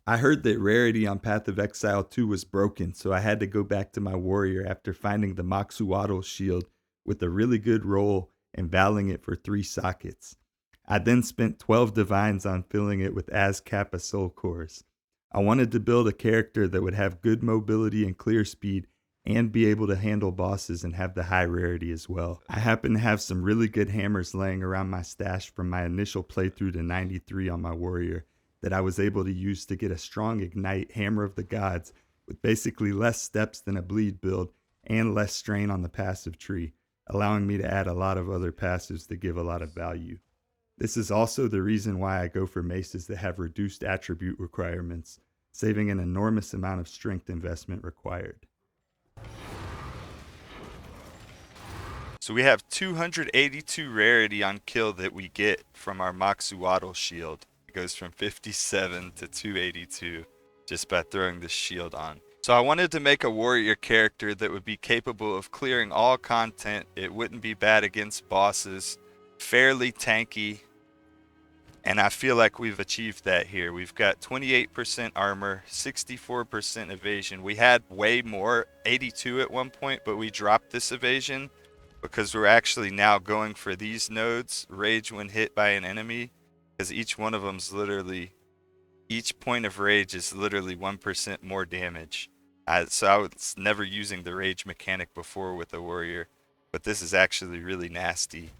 I heard that Rarity on Path of Exile 2 was broken, so I had to go back to my warrior after finding the Moxuaddle shield with a really good roll and valuing it for 3 sockets. I then spent 12 divines on filling it with Az Kappa soul cores. I wanted to build a character that would have good mobility and clear speed and be able to handle bosses and have the high rarity as well. I happen to have some really good hammers laying around my stash from my initial playthrough to 93 on my warrior that I was able to use to get a strong Ignite Hammer of the Gods with basically less steps than a bleed build and less strain on the passive tree, allowing me to add a lot of other passives that give a lot of value. This is also the reason why I go for maces that have reduced attribute requirements, saving an enormous amount of strength investment required. So we have 282 rarity on kill that we get from our Moxuaddle shield. It goes from 57 to 282 just by throwing the shield on. So I wanted to make a warrior character that would be capable of clearing all content. It wouldn't be bad against bosses, fairly tanky, and I feel like we've achieved that here. We've got 28% armor, 64% evasion. We had way more, 82 at one point, but we dropped this evasion because we're actually now going for these nodes, rage when hit by an enemy, because each one of them's literally, each point of rage is literally 1% more damage. So I was never using the rage mechanic before with a warrior, but this is actually really nasty.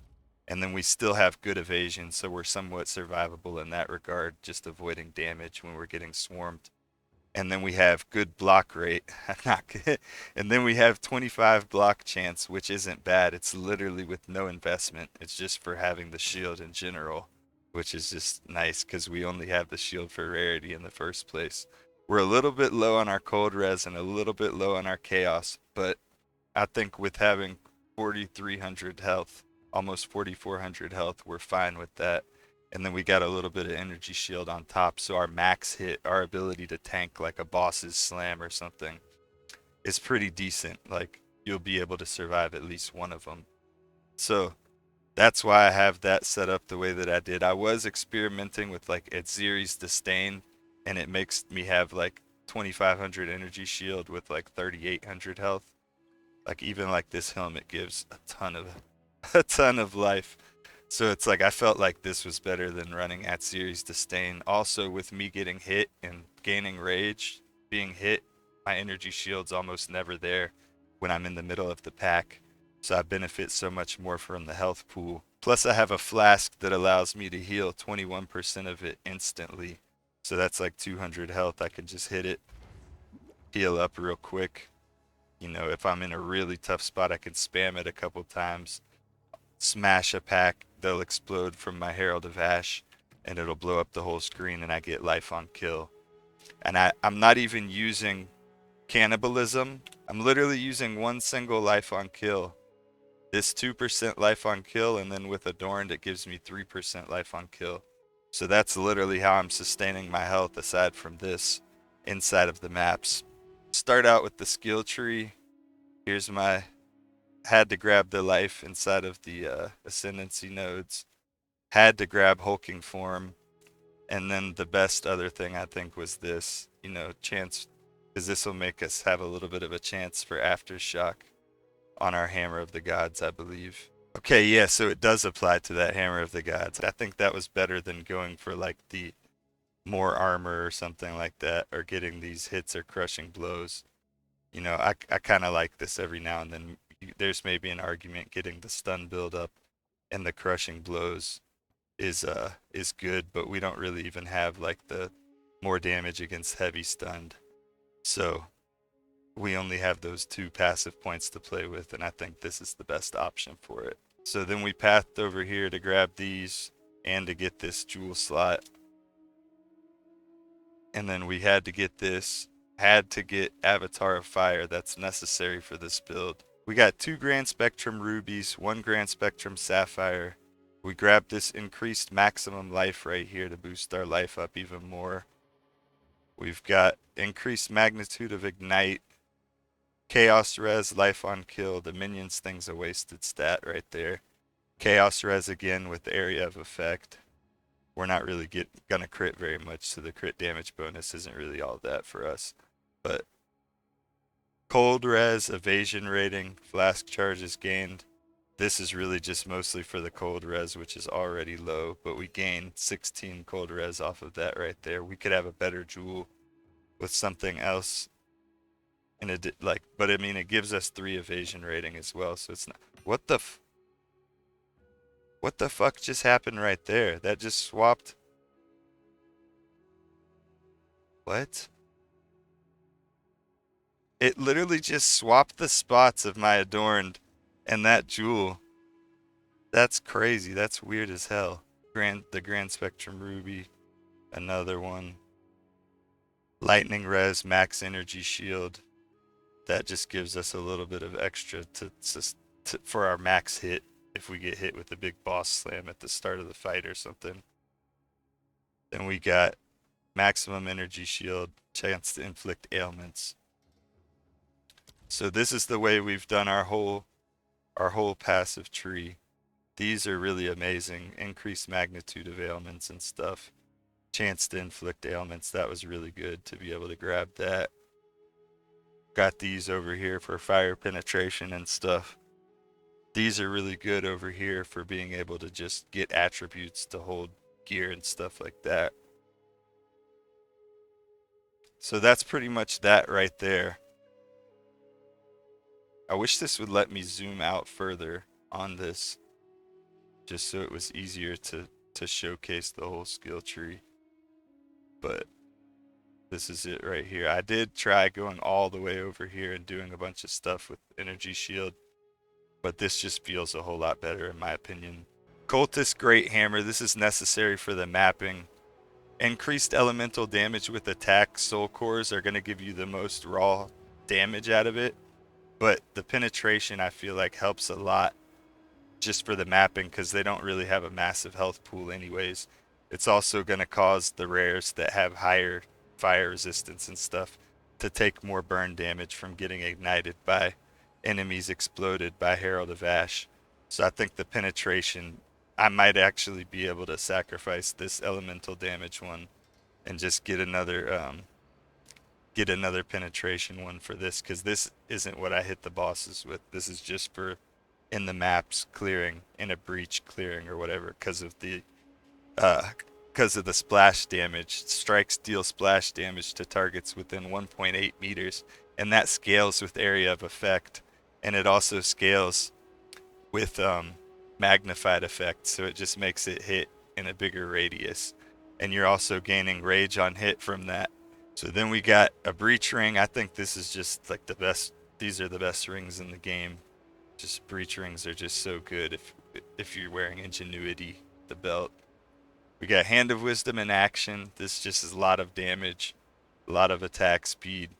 And then we still have good evasion, so we're somewhat survivable in that regard, just avoiding damage when we're getting swarmed. And then we have good block rate, not good. And then we have 25 block chance, which isn't bad. It's literally with no investment. It's just for having the shield in general, which is just nice because we only have the shield for rarity in the first place. We're a little bit low on our cold res and a little bit low on our chaos, but I think with having 4,300 health, almost 4,400 health, we're fine with that. And then we got a little bit of energy shield on top, so our max hit, our ability to tank like a boss's slam or something, is pretty decent. Like, you'll be able to survive at least one of them. So that's why I have that set up the way that I did. I was experimenting with like Edziri's Disdain, and it makes me have like 2,500 energy shield with like 3,800 health. Like even like this helmet gives a ton of life. So it's like I felt like this was better than running at Series Disdain. Also with me getting hit and gaining rage, being hit, my energy shield's almost never there when I'm in the middle of the pack. So I benefit so much more from the health pool. Plus I have a flask that allows me to heal 21% of it instantly. So that's like 200 health. I can just hit it, heal up real quick. You know, if I'm in a really tough spot, I can spam it a couple times, smash a pack, they'll explode from my Herald of Ash, and it'll blow up the whole screen, and I get life on kill. And I'm not even using cannibalism. I'm literally using one single life on kill. This 2% life on kill, and then with Adorned, it gives me 3% life on kill. So that's literally how I'm sustaining my health aside from this inside of the maps. Start out with the skill tree. Here's my, had to grab the life inside of the ascendancy nodes. Had to grab hulking form. And then the best other thing I think was this, you know, chance, because this will make us have a little bit of a chance for aftershock on our Hammer of the Gods, I believe. Okay, yeah, so it does apply to that Hammer of the Gods. I think that was better than going for like the more armor or something like that, or getting these hits or crushing blows. You know, I kind of like this every now and then. There's maybe an argument getting the stun build up and the crushing blows is good, but we don't really even have like the more damage against heavy stunned. So we only have those 2 passive points to play with, and I think this is the best option for it. So then we pathed over here to grab these and to get this jewel slot. And then we had to get this, had to get Avatar of Fire. That's necessary for this build. We got 2 Grand Spectrum Rubies, 1 Grand Spectrum Sapphire. We grabbed this increased maximum life right here to boost our life up even more. We've got increased magnitude of Ignite, Chaos Res, life on kill. The minions thing's a wasted stat right there. Chaos Res again with area of effect. we're not really gonna crit very much, so the crit damage bonus isn't really all that for us. But cold res, evasion rating, flask charges gained. This is really just mostly for the cold res, which is already low, but we gain 16 cold res off of that right there. We could have a better jewel with something else in a like, but I mean, it gives us 3 evasion rating as well, so it's not. What the fuck just happened right there? That just swapped. What? It literally just swapped the spots of my adorned and that jewel. That's crazy. That's weird as hell. The Grand Spectrum Ruby, another one. Lightning Res, Max Energy Shield. That just gives us a little bit of extra for our max hit if we get hit with a big boss slam at the start of the fight or something. Then we got Maximum Energy Shield, chance to inflict ailments. So this is the way we've done our whole passive tree. These are really amazing. Increased magnitude of ailments and stuff. Chance to inflict ailments. That was really good to be able to grab that. Got these over here for fire penetration and stuff. These are really good over here for being able to just get attributes to hold gear and stuff like that. So that's pretty much that right there. I wish this would let me zoom out further on this, just so it was easier to showcase the whole skill tree. But this is it right here. I did try going all the way over here and doing a bunch of stuff with Energy Shield, but this just feels a whole lot better in my opinion. Cultist Great Hammer. This is necessary for the mapping. Increased elemental damage with attack soul cores are going to give you the most raw damage out of it, but the penetration I feel like helps a lot just for the mapping because they don't really have a massive health pool anyways. It's also going to cause the rares that have higher fire resistance and stuff to take more burn damage from getting ignited by enemies exploded by Herald of Ash. So I think the penetration, I might actually be able to sacrifice this elemental damage one and just get another penetration one for this, because this isn't what I hit the bosses with. This is just for in the maps clearing, in a breach clearing or whatever, because of the splash damage. Strikes deal splash damage to targets within 1.8 meters, and that scales with area of effect, and it also scales with magnified effect, so it just makes it hit in a bigger radius, and you're also gaining rage on hit from that. So then we got a breach ring. I think this is just like the best. These are the best rings in the game. Just breach rings are just so good if you're wearing Ingenuity, the belt. We got Hand of Wisdom in action. This just is a lot of damage, a lot of attack speed,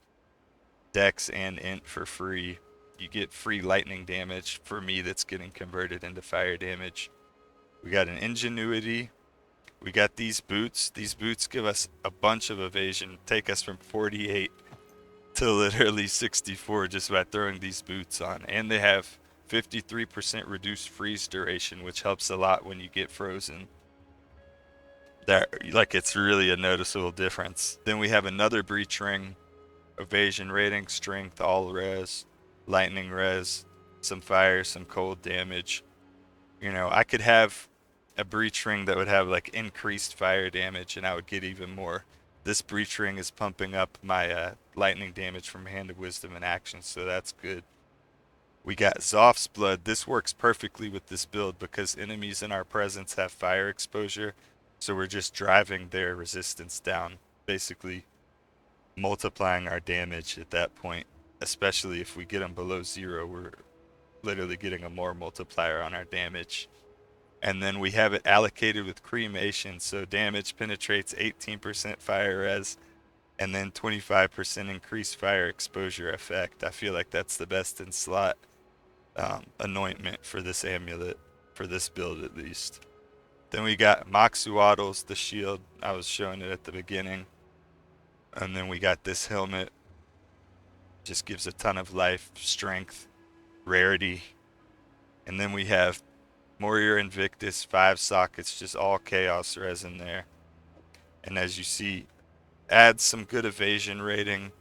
dex and int for free. You get free lightning damage for me that's getting converted into fire damage. We got an Ingenuity. We got these boots. These boots give us a bunch of evasion, take us from 48 to literally 64 just by throwing these boots on. And they have 53% reduced freeze duration, which helps a lot when you get frozen. That, like, it's really a noticeable difference. Then we have another breach ring, evasion rating, strength, all res, lightning res, some fire, some cold damage. You know, I could have a breach ring that would have like increased fire damage and I would get even more. This breach ring is pumping up my lightning damage from Hand of Wisdom in action, so that's good. We got Zoph's Blood. This works perfectly with this build because enemies in our presence have fire exposure, so we're just driving their resistance down, basically multiplying our damage at that point. Especially if we get them below 0, we're literally getting a more multiplier on our damage. And then we have it allocated with cremation, so damage penetrates 18% fire res, and then 25% increased fire exposure effect. I feel like that's the best in slot anointment for this amulet, for this build at least. Then we got Moxuaddles, the shield. I was showing it at the beginning. And then we got this helmet. Just gives a ton of life, strength, rarity. And then we have Warrior Invictus, 5 sockets, just all chaos res in there. And as you see, adds some good evasion rating,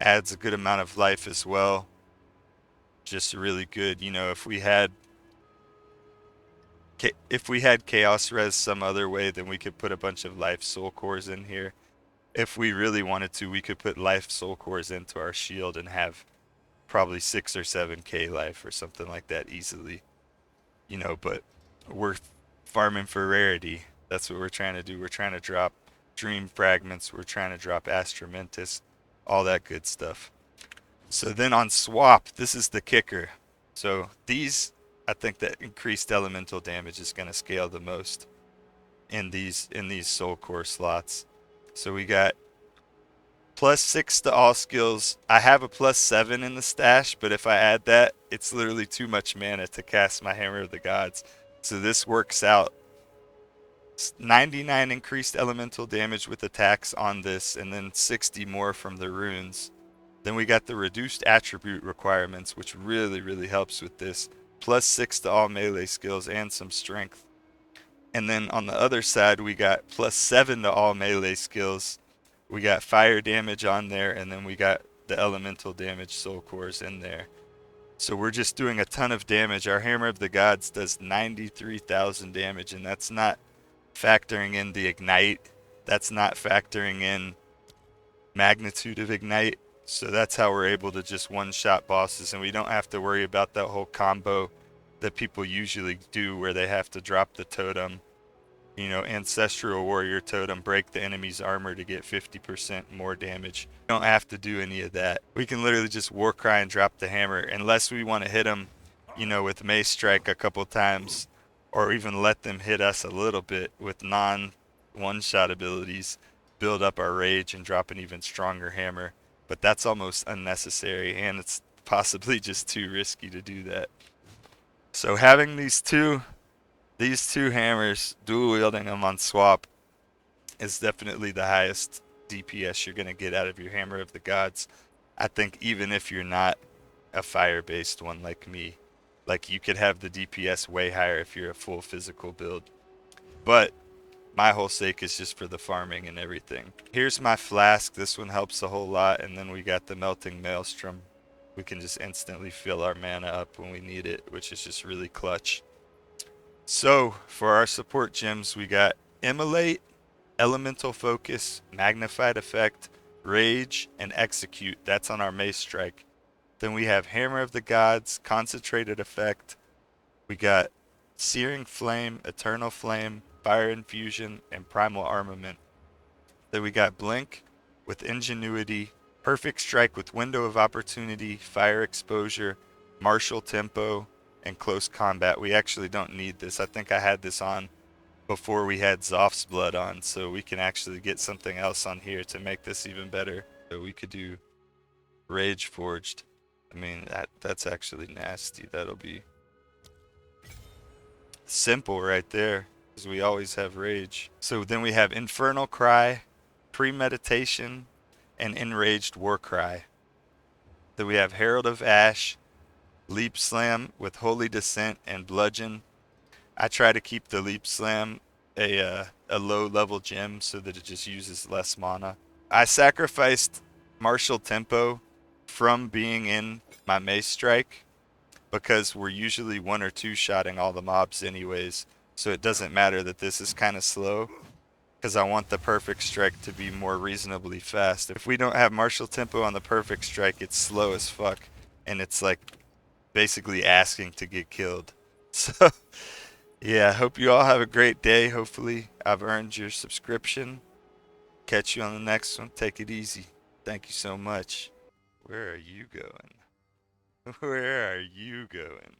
adds a good amount of life as well. Just really good. You know, if we had chaos res some other way, then we could put a bunch of life soul cores in here. If we really wanted to, we could put life soul cores into our shield and have probably 6 or 7k life or something like that easily. You know, but we're farming for rarity. That's what we're trying to do. We're trying to drop dream fragments. We're trying to drop Astramentus, all that good stuff. So then on swap, this is the kicker. So these, I think that increased elemental damage is going to scale the most in these soul core slots. So we got +6 to all skills. I have a +7 in the stash, but if I add that, it's literally too much mana to cast my Hammer of the Gods. So this works out. 99 increased elemental damage with attacks on this, and then 60 more from the runes. Then we got the reduced attribute requirements, which really helps with this. +6 to all melee skills and some strength. And then on the other side, we got +7 to all melee skills. We got fire damage on there, and then we got the elemental damage soul cores in there. So we're just doing a ton of damage. Our Hammer of the Gods does 93,000 damage, and that's not factoring in the ignite. That's not factoring in magnitude of ignite. So that's how we're able to just one-shot bosses, and we don't have to worry about that whole combo that people usually do where they have to drop the totem, you know, Ancestral Warrior Totem, break the enemy's armor to get 50% more damage. We don't have to do any of that. We can literally just Warcry and drop the hammer, unless we want to hit them, you know, with Mace Strike a couple times, or even let them hit us a little bit with non-one-shot abilities, build up our rage and drop an even stronger hammer. But that's almost unnecessary, and it's possibly just too risky to do that. So having these two hammers, dual wielding them on swap, is definitely the highest DPS you're going to get out of your Hammer of the Gods. I think even if you're not a fire-based one like me, like you could have the DPS way higher if you're a full physical build. But my whole sake is just for the farming and everything. Here's my flask. This one helps a whole lot. And then we got the Melting Maelstrom. We can just instantly fill our mana up when we need it, which is just really clutch. So for our support gems, we got Immolate, Elemental Focus, Magnified Effect, Rage, and Execute. That's on our Mace Strike. Then we have Hammer of the Gods, Concentrated Effect. We got Searing Flame, Eternal Flame, Fire Infusion, and Primal Armament. Then we got Blink with Ingenuity, Perfect Strike with Window of Opportunity, Fire Exposure, Martial Tempo, and Close Combat. We actually don't need this. I think I had this on before we had Zoph's Blood on, so we can actually get something else on here to make this even better. So we could do Rage Forged. I mean, that's actually nasty. That'll be simple right there, because we always have Rage. So then we have Infernal Cry, Premeditation, and Enraged War Cry. Then we have Herald of Ash, Leap Slam with Holy Descent and Bludgeon. I try to keep the Leap Slam a low level gem so that it just uses less mana. I sacrificed Martial Tempo from being in my Mace Strike because we're usually 1 or 2 shotting all the mobs anyways, so it doesn't matter that this is kind of slow, because I want the Perfect Strike to be more reasonably fast. If we don't have Martial Tempo on the Perfect Strike, it's slow as fuck, and it's like basically asking to get killed. So yeah, hope you all have a great day. Hopefully I've earned your subscription. Catch you on the next one. Take it easy. Thank you so much. Where are you going? Where are you going?